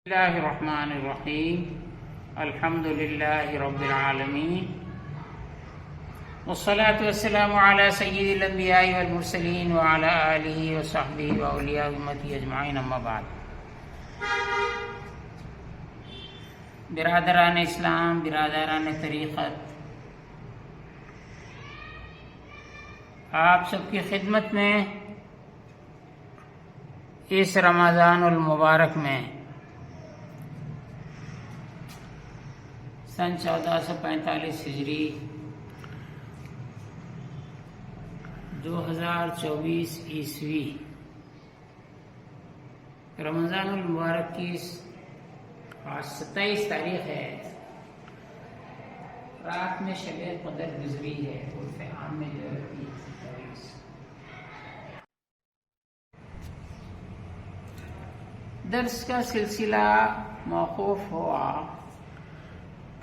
اللہ الرحمن الرحیم الحمد للہ رب العالمین والصلاة والسلام علی سید الانبیاء والمرسلین وعلی آلہ وصحبہ واولیاء امتی اجمعین اما بعد. برادران اسلام، برادران طریقت، آپ سب کی خدمت میں اس رمضان المبارک میں سن 1445 ہجری 2024 عیسوی رمضان المبارک کی آج 27 تاریخ ہے. رات میں شب قدر گزری ہے. عرف عام میں جو رہتی ہے 27. درس کا سلسلہ موقوف ہوا.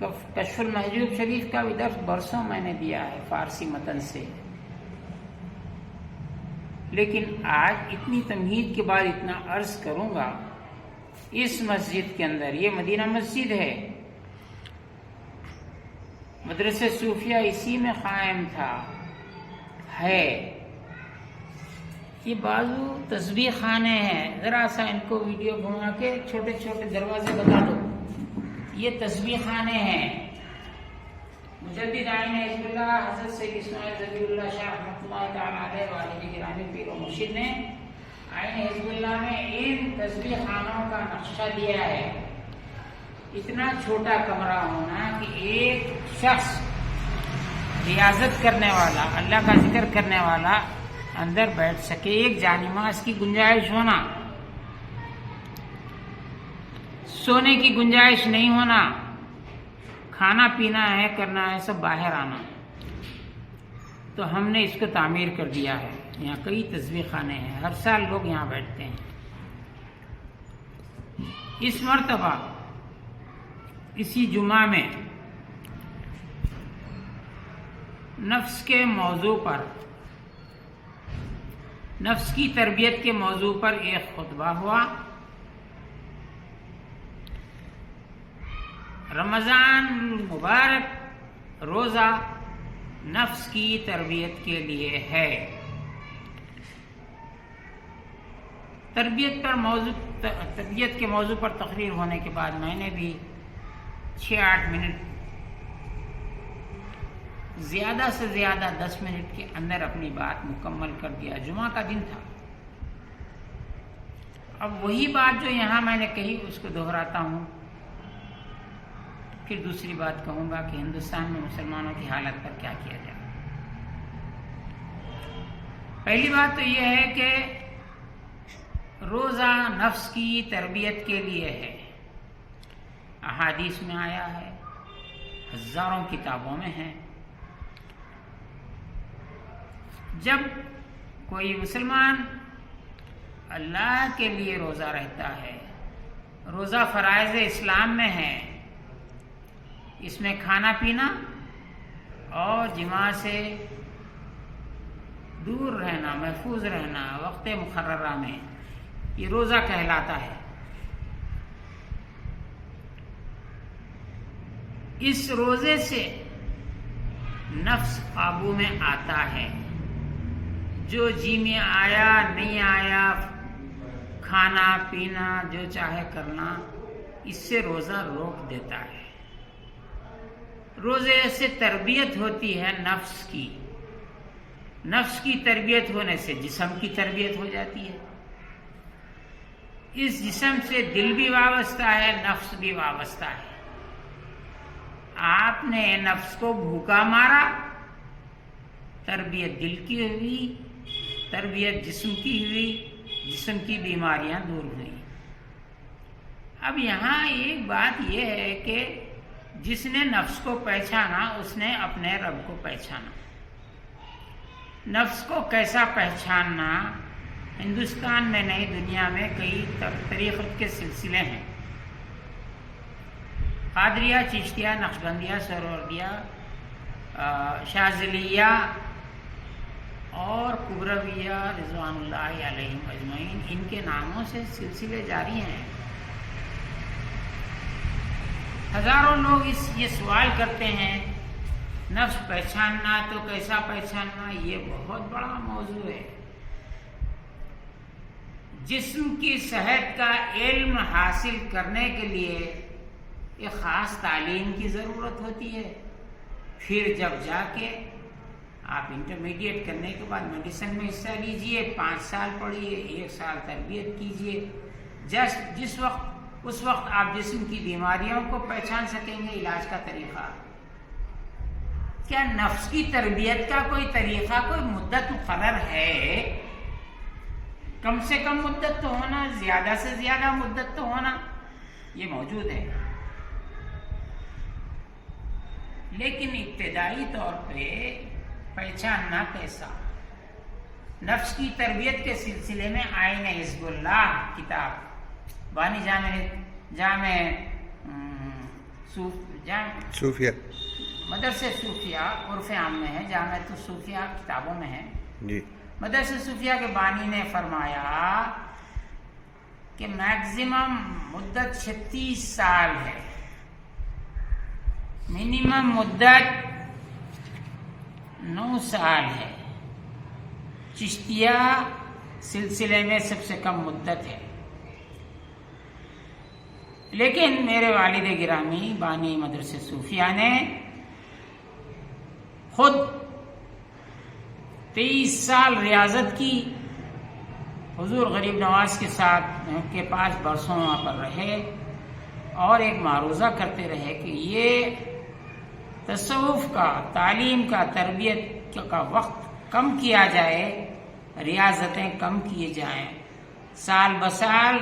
کشف المحجوب شریف کا بھی درس برسوں میں نے دیا ہے فارسی متن سے، لیکن آج اتنی تمہید کے بعد اتنا عرض کروں گا. اس مسجد کے اندر، یہ مدینہ مسجد ہے، مدرسہ صوفیہ اسی میں قائم تھا ہے. یہ بازو تسبیح خانے ہیں. ذرا سا ان کو ویڈیو گھما کے چھوٹے چھوٹے دروازے بتا دو. یہ تسبیح خانے ہیں. مجدد عین حزب اللہ حضرت سید اسماعیل ذبیح اللہ شاہ رحمۃ اللہ تعالی علیہ والد گرامی پیر و مرشد نے عین حزب اللہ میں ان تسبیح خانوں کا نقشہ دیا ہے. اتنا چھوٹا کمرہ ہونا کہ ایک شخص ریاضت کرنے والا، اللہ کا ذکر کرنے والا اندر بیٹھ سکے. ایک جانماز کی گنجائش ہونا، سونے کی گنجائش نہیں ہونا، کھانا پینا ہے، کرنا ہے، سب باہر آنا. تو ہم نے اس کو تعمیر کر دیا ہے. یہاں کئی تسبیح خانے ہیں، ہر سال لوگ یہاں بیٹھتے ہیں. اس مرتبہ اسی جمعہ میں نفس کے موضوع پر، نفس کی تربیت کے موضوع پر ایک خطبہ ہوا. رمضان المبارک روزہ نفس کی تربیت کے لیے ہے. تربیت کے موضوع پر تقریر ہونے کے بعد میں نے بھی 6-8 منٹ، زیادہ سے زیادہ 10 منٹ کے اندر اپنی بات مکمل کر دیا. جمعہ کا دن تھا. اب وہی بات جو یہاں میں نے کہی اس کو دہراتا ہوں. پھر دوسری بات کہوں گا کہ ہندوستان میں مسلمانوں کی حالت پر کیا کیا جائے. پہلی بات تو یہ ہے کہ روزہ نفس کی تربیت کے لیے ہے. احادیث میں آیا ہے، ہزاروں کتابوں میں ہے. جب کوئی مسلمان اللہ کے لیے روزہ رہتا ہے، روزہ فرائض اسلام میں ہے، اس میں کھانا پینا اور جماع سے دور رہنا، محفوظ رہنا وقت مقررہ میں، یہ روزہ کہلاتا ہے. اس روزے سے نفس قابو میں آتا ہے. جو جی میں آیا نہیں آیا، کھانا پینا جو چاہے کرنا، اس سے روزہ روک دیتا ہے. روزے سے تربیت ہوتی ہے نفس کی. نفس کی تربیت ہونے سے جسم کی تربیت ہو جاتی ہے. اس جسم سے دل بھی وابستہ ہے، نفس بھی وابستہ ہے. آپ نے نفس کو بھوکا مارا، تربیت دل کی ہوئی، تربیت جسم کی ہوئی، جسم کی بیماریاں دور ہوئیں. اب یہاں ایک بات یہ ہے کہ جس نے نفس کو پہچانا اس نے اپنے رب کو پہچانا. نفس کو کیسا پہچاننا؟ ہندوستان میں نہیں، دنیا میں کئی طریقت کے سلسلے ہیں. قادریہ، چشتیہ، نقشبندیہ، سہروردیہ، شاذلیہ اور کبرویہ رضوان اللہ علیہم اجمعین، ان کے ناموں سے سلسلے جاری ہیں. ہزاروں لوگ یہ سوال کرتے ہیں نفس پہچاننا تو کیسا پہچاننا. یہ بہت بڑا موضوع ہے. جسم کی صحت کا علم حاصل کرنے کے لیے ایک خاص تعلیم کی ضرورت ہوتی ہے. پھر جب جا کے آپ انٹرمیڈیٹ کرنے کے بعد میڈیسن میں حصہ لیجئے، 5 سال پڑھیے، 1 سال تربیت کیجئے. اس وقت آپ جسم کی بیماریوں کو پہچان سکیں گے، علاج کا طریقہ. کیا نفس کی تربیت کا کوئی طریقہ، کوئی مدت مقرر ہے؟ کم سے کم مدت تو ہونا، زیادہ سے زیادہ مدت تو ہونا، یہ موجود ہے. لیکن ابتدائی طور پہ پہچاننا کیسا؟ نفس کی تربیت کے سلسلے میں آئین حزب اللہ کتاب بانی جامع صوفیہ مدرسہ صوفیہ عرف عام میں ہے، جامع صوفیہ کتابوں میں ہے جی. مدرسہ صوفیہ کے بانی نے فرمایا کہ میکزیمم مدت 36 سال ہے، منیمم مدت 9 سال ہے. چشتیہ سلسلے میں سب سے کم مدت ہے. لیکن میرے والد گرامی بانی مدرسہ صوفیہ نے خود 23 سال ریاضت کی. حضور غریب نواز کے ساتھ کے پاس برسوں وہاں پر رہے اور ایک معروضہ کرتے رہے کہ یہ تصوف کا، تعلیم کا، تربیت کا وقت کم کیا جائے، ریاضتیں کم کیے جائیں. سال بسال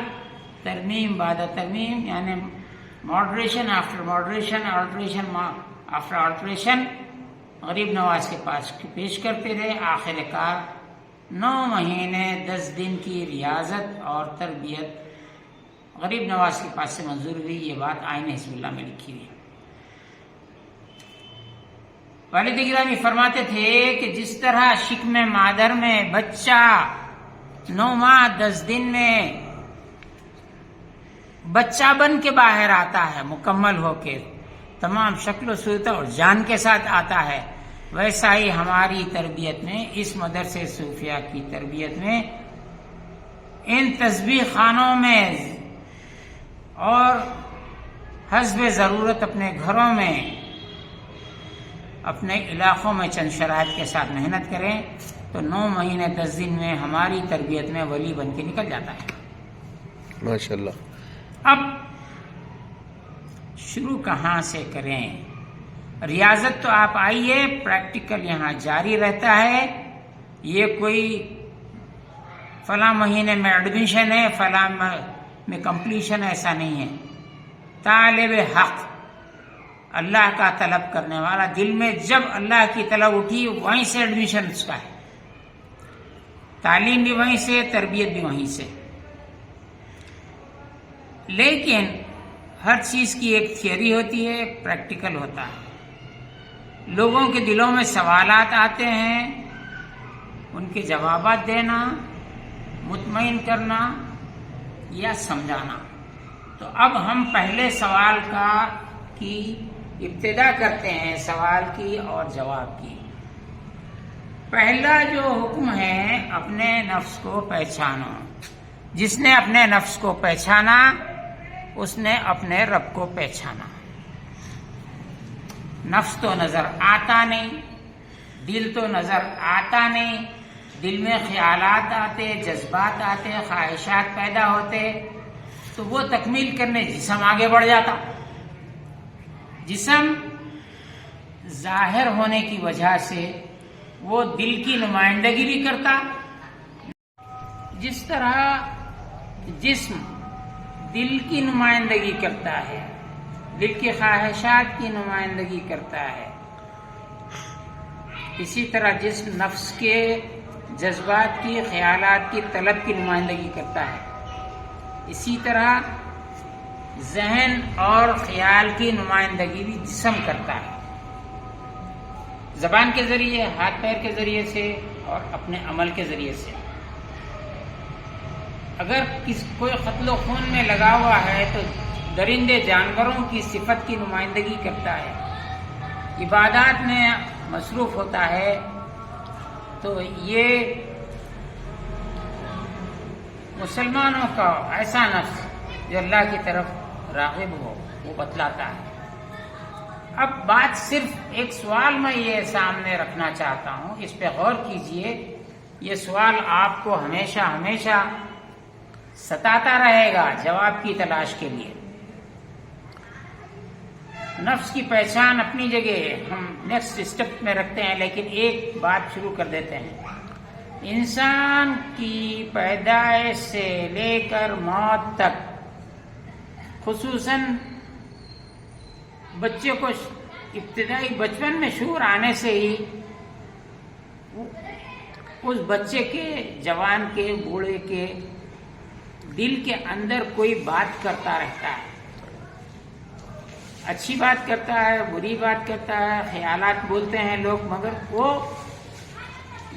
ترمیم بعد ترمیم، یعنی moderation after moderation, alteration after alteration غریب نواز کے پاس پیش کرتے رہے. آخر کار 9 مہینے 10 دن کی ریاضت اور تربیت غریب نواز کے پاس سے منظور ہوئی. یہ بات آئین حزب اللہ میں لکھی ہوئی ہے. والد گرامی فرماتے تھے کہ جس طرح شکم مادر میں بچہ 9 ماہ 10 دن میں بچہ بن کے باہر آتا ہے، مکمل ہو کے تمام شکل و صورت اور جان کے ساتھ آتا ہے، ویسا ہی ہماری تربیت میں، اس مدرسے صوفیہ کی تربیت میں، ان تسبیح خانوں میں اور حسب ضرورت اپنے گھروں میں، اپنے علاقوں میں چند شرائط کے ساتھ محنت کریں تو 9 مہینے 10 دن میں ہماری تربیت میں ولی بن کے نکل جاتا ہے. ماشاءاللہ. اب شروع کہاں سے کریں؟ ریاضت تو آپ آئیے، پریکٹیکل یہاں جاری رہتا ہے. یہ کوئی فلاں مہینے میں ایڈمیشن ہے، فلاں میں کمپلیشن، ایسا نہیں ہے. طالب حق، اللہ کا طلب کرنے والا، دل میں جب اللہ کی طلب اٹھی وہیں سے ایڈمیشن اس کا ہے. تعلیم بھی وہیں سے، تربیت بھی وہیں سے. لیکن ہر چیز کی ایک تھیوری ہوتی ہے، ایک پریکٹیکل ہوتا ہے. لوگوں کے دلوں میں سوالات آتے ہیں، ان کے جوابات دینا، مطمئن کرنا یا سمجھانا. تو اب ہم پہلے سوال کی ابتدا کرتے ہیں، سوال کی اور جواب کی. پہلا جو حکم ہے، اپنے نفس کو پہچانو. جس نے اپنے نفس کو پہچانا اس نے اپنے رب کو پہچانا. نفس تو نظر آتا نہیں، دل تو نظر آتا نہیں. دل میں خیالات آتے، جذبات آتے، خواہشات پیدا ہوتے، تو وہ تکمیل کرنے جسم آگے بڑھ جاتا. جسم ظاہر ہونے کی وجہ سے وہ دل کی نمائندگی بھی کرتا. جس طرح جسم دل کی نمائندگی کرتا ہے، دل کی خواہشات کی نمائندگی کرتا ہے، اسی طرح جسم نفس کے جذبات کی، خیالات کی طلب کی نمائندگی کرتا ہے. اسی طرح ذہن اور خیال کی نمائندگی بھی جسم کرتا ہے، زبان کے ذریعے، ہاتھ پیر کے ذریعے سے اور اپنے عمل کے ذریعے سے. اگر کوئی قتل و خون میں لگا ہوا ہے تو درندے جانوروں کی صفت کی نمائندگی کرتا ہے، عبادات میں مصروف ہوتا ہے، تو یہ مسلمانوں کا ایسا نفس جو اللہ کی طرف راغب ہو وہ بتلاتا ہے۔ اب بات صرف ایک سوال میں یہ سامنے رکھنا چاہتا ہوں، اس پہ غور کیجئے، یہ سوال آپ کو ہمیشہ ہمیشہ ستاتا رہے گا جواب کی تلاش کے لیے۔ نفس کی پہچان اپنی جگہ ہم نیکسٹ اسٹیپ میں رکھتے ہیں، لیکن ایک بات شروع کر دیتے ہیں۔ انسان کی پیدائش سے لے کر موت تک، خصوصاً بچے کو ابتدائی بچپن میں شعور آنے سے ہی اس بچے کے، جوان کے، بوڑھے کے دل کے اندر کوئی بات کرتا رہتا ہے، اچھی بات کرتا ہے، بری بات کرتا ہے، خیالات بولتے ہیں لوگ، مگر وہ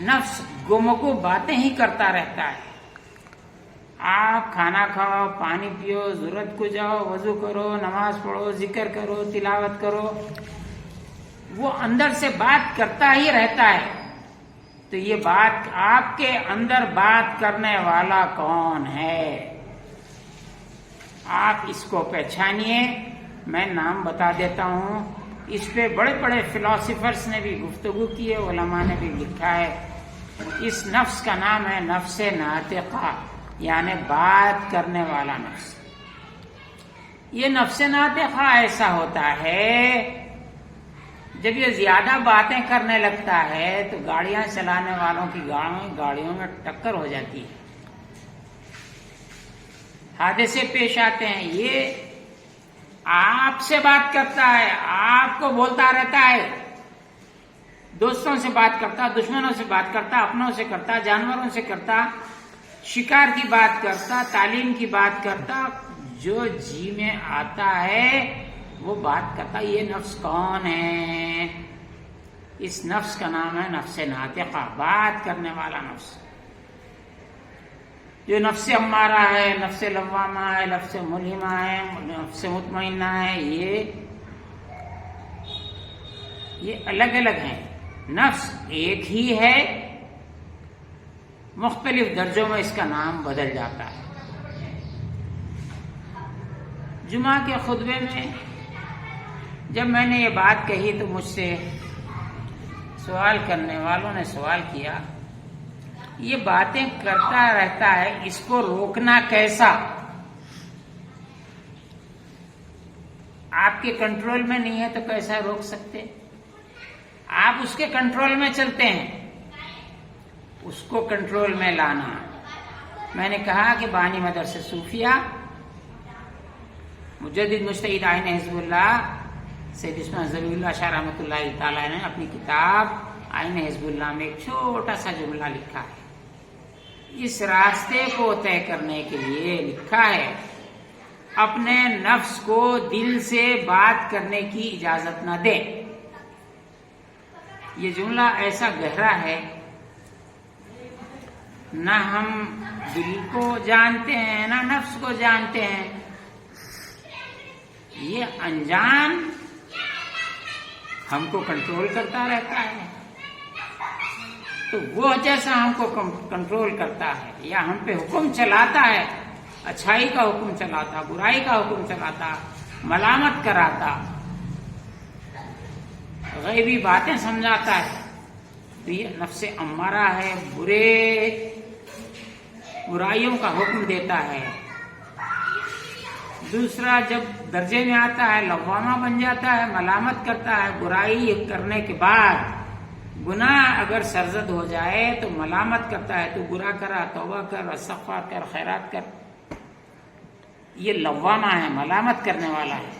نفس گمگو باتیں ہی کرتا رہتا ہے۔ آپ کھانا کھاؤ، پانی پیو، ضرورت کو جاؤ، وضو کرو، نماز پڑھو، ذکر کرو، تلاوت کرو، وہ اندر سے بات کرتا ہی رہتا ہے۔ تو یہ بات، آپ کے اندر بات کرنے والا کون ہے؟ آپ اس کو پہچانیے۔ میں نام بتا دیتا ہوں، اس پہ بڑے بڑے فلاسفرز نے بھی گفتگو کی ہے، علماء نے بھی لکھا ہے۔ اس نفس کا نام ہے نفس ناطقہ، یعنی بات کرنے والا نفس۔ یہ نفس ناطقہ ایسا ہوتا ہے جب یہ زیادہ باتیں کرنے لگتا ہے تو گاڑیاں چلانے والوں کی گاڑیوں میں ٹکر ہو جاتی ہے، حادثے پیش آتے ہیں۔ یہ آپ سے بات کرتا ہے، آپ کو بولتا رہتا ہے، دوستوں سے بات کرتا، دشمنوں سے بات کرتا، اپنوں سے کرتا، جانوروں سے کرتا، شکار کی بات کرتا، تعلیم کی بات کرتا، جو جی میں آتا ہے وہ بات کرتا۔ یہ نفس کون ہے؟ اس نفس کا نام ہے نفس ناطقہ، بات کرنے والا نفس۔ جو نفس امارہ ہے، نفس لوامہ ہے، نفس ملہمہ ہے، نفس مطمئنہ ہے، یہ الگ الگ ہیں۔ نفس ایک ہی ہے، مختلف درجوں میں اس کا نام بدل جاتا ہے۔ جمعہ کے خطبے میں جب میں نے یہ بات کہی تو مجھ سے سوال کرنے والوں نے سوال کیا، یہ باتیں کرتا رہتا ہے، اس کو روکنا کیسا؟ آپ کے کنٹرول میں نہیں ہے تو کیسا روک سکتے؟ آپ اس کے کنٹرول میں چلتے ہیں، اس کو کنٹرول میں لانا۔ میں نے کہا کہ بانی مدرسہ صوفیہ، مجدد مجتہد آئین حزب اللہ سید عثمان ظفر اللہ شاہ رحمۃ اللہ تعالی نے اپنی کتاب آئین حزب اللہ میں ایک چھوٹا سا جملہ لکھا ہے۔ اس راستے کو طے کرنے کے لیے لکھا ہے، اپنے نفس کو دل سے بات کرنے کی اجازت نہ دیں۔ یہ جملہ ایسا گہرا ہے، نہ ہم دل کو جانتے ہیں نہ نفس کو جانتے ہیں، یہ انجان ہم کو کنٹرول کرتا رہتا ہے۔ تو وہ جیسا ہم کو کنٹرول کرتا ہے یا ہم پہ حکم چلاتا ہے، اچھائی کا حکم چلاتا، برائی کا حکم چلاتا، ملامت کراتا، غیبی باتیں سمجھاتا ہے، تو یہ نفس امارہ ہے، برائیوں کا حکم دیتا ہے۔ دوسرا جب درجے میں آتا ہے لوامہ بن جاتا ہے، ملامت کرتا ہے، برائی کرنے کے بعد گناہ اگر سرزد ہو جائے تو ملامت کرتا ہے، تو برا کرا، توبہ کر، استغفار کر، خیرات کر۔ یہ لوامہ ہے، ملامت کرنے والا ہے۔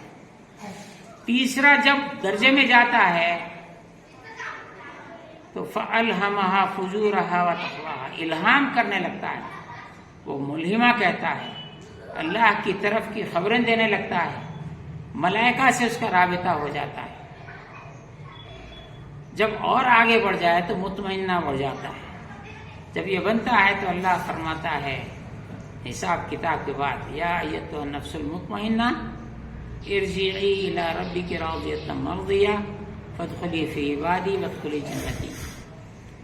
تیسرا جب درجے میں جاتا ہے تو فَأَلْهَمَهَا فُجُورَهَا وَتَقْوَاهَا، الہام کرنے لگتا ہے، وہ ملہمہ کہتا ہے، اللہ کی طرف کی خبریں دینے لگتا ہے، ملائکہ سے اس کا رابطہ ہو جاتا ہے۔ جب اور آگے بڑھ جائے تو مطمئنہ بڑھ جاتا ہے۔ جب یہ بنتا ہے تو اللہ فرماتا ہے حساب کتاب کے بعد، یا ایتھا النفس المطمئنہ ارجعی الی ربک راضیۃ مرضیہ فادخلی فی عبادی وادخلی جنتی.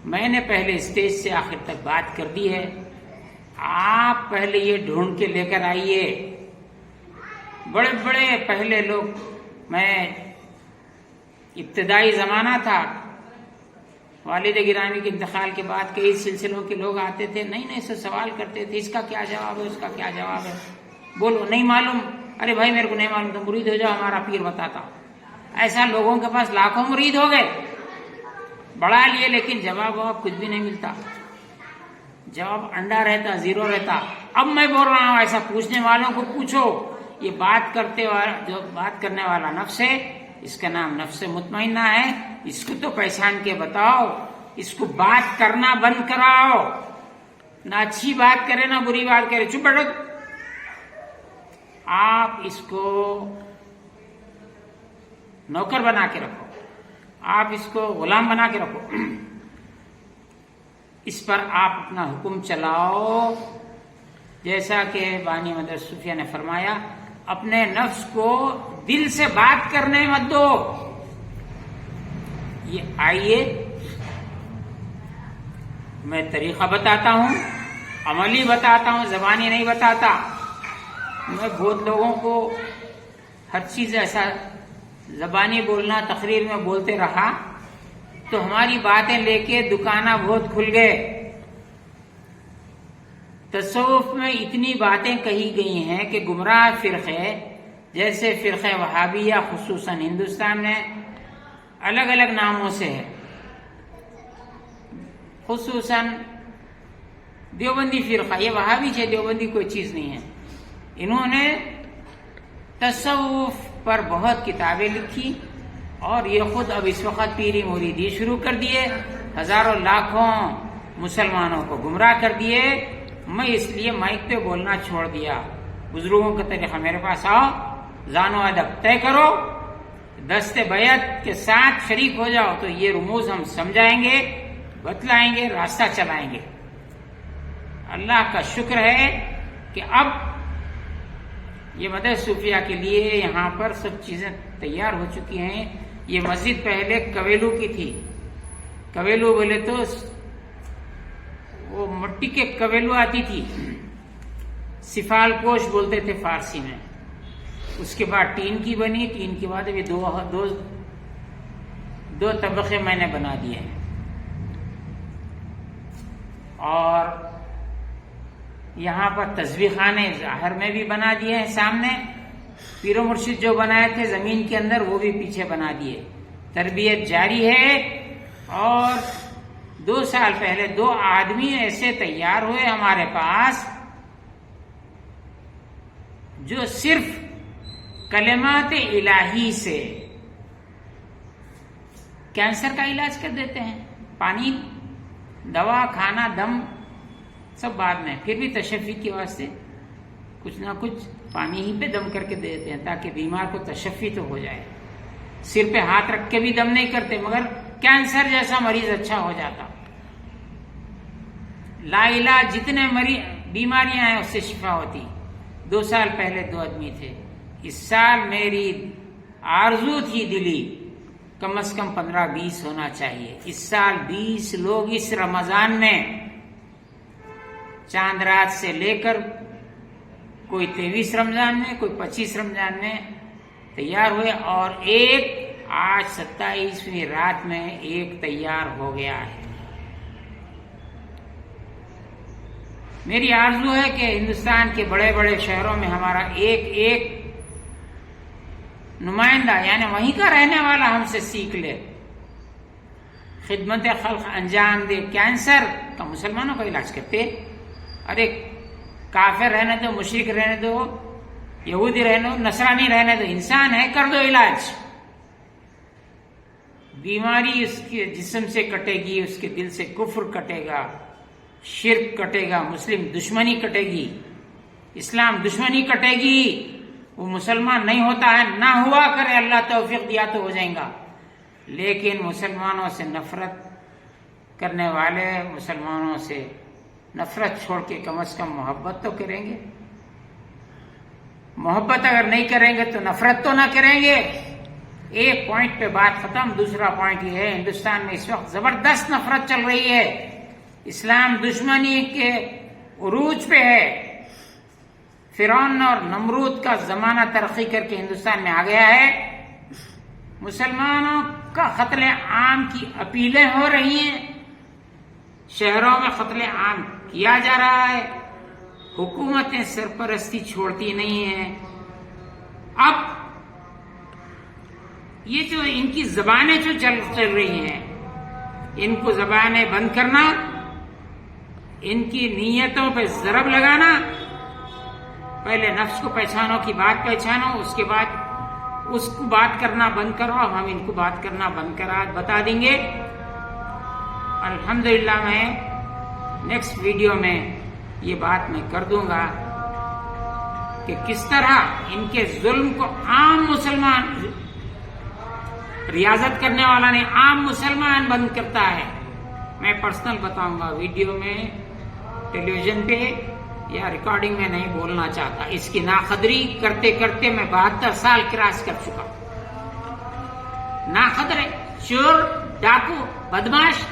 میں نے پہلے اسٹیج سے آخر تک بات کر دی ہے. آپ پہلے یہ ڈھونڈ کے لے کر آئیے. بڑے بڑے پہلے لوگ، میں ابتدائی زمانہ تھا، والد گرامی کے انتقال کے بعد کئی سلسلوں کے لوگ آتے تھے، نئی نئی سے سوال کرتے تھے، اس کا کیا جواب ہے، اس کا کیا جواب ہے، بولو نہیں معلوم، ارے بھائی میرے کو نہیں معلوم، تو مرید ہو جاؤ ہمارا پیر بتاتا. ایسا لوگوں کے پاس لاکھوں مرید ہو گئے، بڑھا لیے، لیکن جواب کچھ بھی نہیں ملتا. جواب انڈا رہتا، زیرو رہتا. اب میں بول رہا ہوں ایسا پوچھنے والوں کو پوچھو. یہ بات جو بات کرنے والا نفس ہے، اس کا نام نفس مطمئنہ ہے. اس کو تو پہچان کے بتاؤ، اس کو بات کرنا بند کراؤ. نہ اچھی بات کرے نہ بری بات کرے، چپ بیٹھو. آپ اس کو نوکر بنا کے رکھو، آپ اس کو غلام بنا کے رکھو، اس پر آپ اپنا حکم چلاؤ. جیسا کہ بانی مدرسہ صوفیہ نے فرمایا، اپنے نفس کو دل سے بات کرنے مت دو. یہ آئیے میں طریقہ بتاتا ہوں، عملی بتاتا ہوں، زبانی نہیں بتاتا. میں بہت لوگوں کو ہر چیز ایسا زبانی بولنا تقریر میں بولتے رہا تو ہماری باتیں لے کے دکانہ بہت کھل گئے. تصوف میں اتنی باتیں کہی گئی ہیں کہ گمراہ فرقے جیسے فرقہ وہابیہ خصوصاً ہندوستان میں الگ الگ ناموں سے ہے، خصوصاً دیوبندی فرقہ، یہ وہابی ہے، دیوبندی کوئی چیز نہیں ہے. انہوں نے تصوف پر بہت کتابیں لکھی اور یہ خود اب اس وقت پیری مریدی شروع کر دیے، ہزاروں لاکھوں مسلمانوں کو گمراہ کر دیے. میں اس لیے مائک پہ بولنا چھوڑ دیا. بزرگوں کا طریقہ، میرے پاس آؤ، زانو ادب طے کرو، دست بیعت کے ساتھ شریک ہو جاؤ، تو یہ رموز ہم سمجھائیں گے، بتلائیں گے، راستہ چلائیں گے. اللہ کا شکر ہے کہ اب یہ مدرسہ صوفیہ کے لیے یہاں پر سب چیزیں تیار ہو چکی ہیں. یہ مسجد پہلے کویلو کی تھی. کویلو بولے تو وہ مٹی کے کویلو آتی تھی، سفال پوش بولتے تھے فارسی میں. اس کے بعد ٹین کی بنی، ٹین کے بعد ابھی دو طبقے میں نے بنا دیے ہیں. اور یہاں پر تسبیح خانے ظاہر میں بھی بنا دیے ہیں، سامنے پیر و مرشد جو بنائے تھے زمین کے اندر وہ بھی پیچھے بنا دیے. تربیت جاری ہے. اور 2 سال پہلے 2 آدمی ایسے تیار ہوئے ہمارے پاس جو صرف کلمات الہی سے کینسر کا علاج کر دیتے ہیں. پانی، دوا، کھانا، دم سب بعد میں، پھر بھی تشفی کے واسطے کچھ نہ کچھ پانی ہی پہ دم کر کے دے دیتے ہیں تاکہ بیمار کو تشفی تو ہو جائے. سر پہ ہاتھ رکھ کے بھی دم نہیں کرتے، مگر کینسر جیسا مریض اچھا ہو جاتا. لا علاج جتنے بیماریاں ہیں اس سے شفا ہوتی. 2 سال پہلے 2 آدمی تھے. اس سال میری آرزو تھی دلی کم از کم 15-20 ہونا چاہیے. اس سال 20 لوگ اس رمضان میں چاند رات سے لے کر کوئی 23 رمضان میں، کوئی 25 رمضان میں تیار ہوئے. اور ایک آج 27ویں رات میں ایک تیار ہو گیا ہے. میری آرزو ہے کہ ہندوستان کے بڑے بڑے شہروں میں ہمارا ایک نمائندہ، یعنی وہیں کا رہنے والا، ہم سے سیکھ لے، خدمت خلق انجام دے. کینسر کا مسلمانوں کا علاج کرتے، ارے کافر رہنے دو، مشرک رہنے دو، یہودی رہنے دو، نصرانی رہنے دو، انسان ہے، کر دو علاج. بیماری اس کے جسم سے کٹے گی، اس کے دل سے کفر کٹے گا، شرک کٹے گا، مسلم دشمنی کٹے گی، اسلام دشمنی کٹے گی. وہ مسلمان نہیں ہوتا ہے، نہ ہوا کرے، اللہ توفیق دیا تو ہو جائیں گا. لیکن مسلمانوں سے نفرت کرنے والے مسلمانوں سے نفرت چھوڑ کے کم از کم محبت تو کریں گے. محبت اگر نہیں کریں گے تو نفرت تو نہ کریں گے. ایک پوائنٹ پہ بات ختم. دوسرا پوائنٹ یہ ہے ہندوستان میں اس وقت زبردست نفرت چل رہی ہے. اسلام دشمنی کے عروج پہ ہے. فرعون اور نمرود کا زمانہ ترقی کر کے ہندوستان میں آ گیا ہے. مسلمانوں کا قتل عام کی اپیلیں ہو رہی ہیں. شہروں میں قتل عام کیا جا رہا ہے. حکومتیں سرپرستی چھوڑتی نہیں ہیں. اب یہ جو ان کی زبانیں جو چل رہی ہیں، ان کو زبانیں بند کرنا، ان کی نیتوں پہ ضرب لگانا. پہلے نفس کو پہچانو کی بات پہچانو، اس کے بعد اس کو بات کرنا بند کرو. ہم ان کو بات کرنا بند کرا بتا دیں گے. الحمدللہ میں نیکسٹ ویڈیو میں یہ بات میں کر دوں گا کہ کس طرح ان کے ظلم کو عام مسلمان، ریاضت کرنے والا نہیں، عام مسلمان بند کرتا ہے. میں پرسنل بتاؤں گا ویڈیو میں، ٹیلی ویژن پہ یا ریکارڈنگ میں نہیں بولنا چاہتا. اس کی ناقدری کرتے کرتے میں 72 سال کراس کر چکا. ناقدر، چور، ڈاکو، بدماش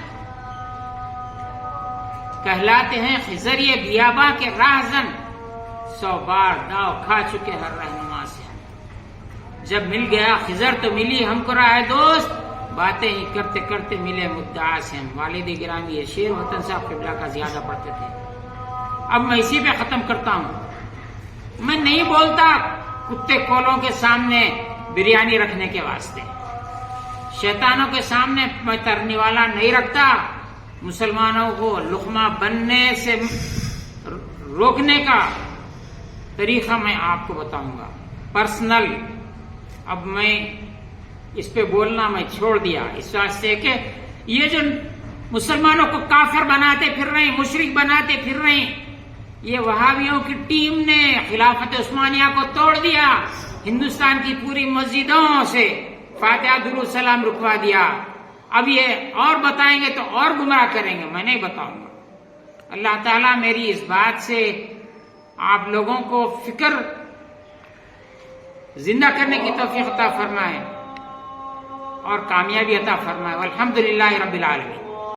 کہلاتے ہیں. خضر یہ بیاباں کے راہزن 100 بار داؤ کھا چکے ہر رہنما سے. جب مل گیا خضر تو ملی ہم کو راہ دوست، باتیں ہی کرتے کرتے ملے مدعا سے ہم. والد گرامی یہ شیر وطن صاحب قبلہ کا زیادہ پڑھتے تھے. اب میں اسی پہ ختم کرتا ہوں. میں نہیں بولتا کتے کولوں کے سامنے بریانی رکھنے کے واسطے، شیطانوں کے سامنے میں ترنے والا نہیں رکھتا. مسلمانوں کو لقمہ بننے سے روکنے کا طریقہ میں آپ کو بتاؤں گا پرسنل. اب میں اس پہ بولنا میں چھوڑ دیا اس واسطے کہ یہ جو مسلمانوں کو کافر بناتے پھر رہے ہیں، مشرک بناتے پھر رہے ہیں، یہ وہابیوں کی ٹیم نے خلافت عثمانیہ کو توڑ دیا. ہندوستان کی پوری مسجدوں سے فاتحہ درود سلام رکوا دیا. اب یہ اور بتائیں گے تو اور گمراہ کریں گے. میں نہیں بتاؤں گا. اللہ تعالیٰ میری اس بات سے آپ لوگوں کو فکر زندہ کرنے کی توفیق عطا فرمائے اور کامیابی عطا فرمائے. والحمدللہ رب العالمین.